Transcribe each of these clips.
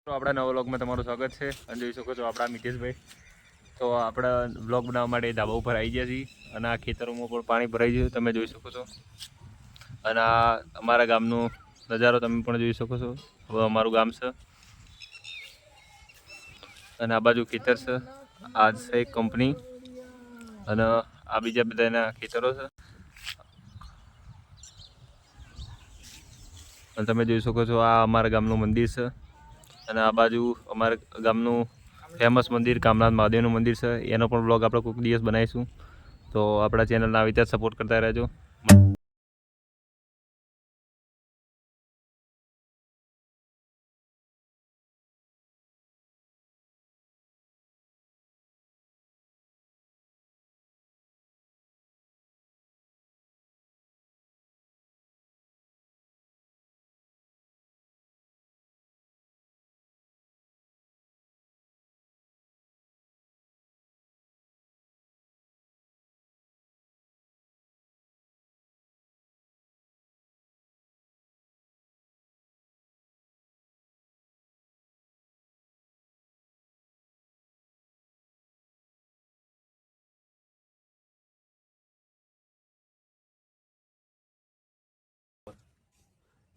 તો આપણા નવા વ્લોગમાં તમારું સ્વાગત છે અને જોઈ શકો છો આપણા મિતેશભાઈ તો આપણા વ્લોગ બનાવવા માટે ધાબા ઉપર આવી ગયા છીએ અને આ ખેતરોમાં પણ પાણી ભરાઈ ગયું તમે જોઈ શકો છો અને આ અમારા ગામનો નજારો તમે પણ જોઈ શકો છો હવે અમારું ગામ છે અને આ બાજુ ખેતર છે આ છે એક કંપની અને આ બીજા બધાના ખેતરો છે અને તમે જોઈ શકો છો આ અમારા ગામનું મંદિર છે અને આ બાજુ અમારા ગામનું ફેમસ મંદિર કામનાથ મહાદેવનું મંદિર છે એનો પણ બ્લોગ આપણે કોઈક દિવસ બનાવીશું તો આપણા ચેનલના આવી રીતે સપોર્ટ કરતા રહેજો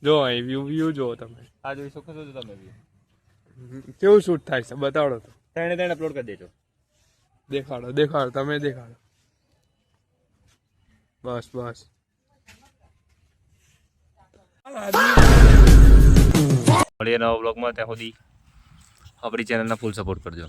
જો અહીં વ્યૂ જો તમે આ જોઈ શકો છો તમે કેવું શૂટ થાય છે બતાડો તો તેને અપલોડ કરી દેજો દેખાડો તમે દેખાડો બસ મળીએ નવા બ્લોગમાં ત્યાં સુધી આપણી ચેનલના ફૂલ સપોર્ટ કરજો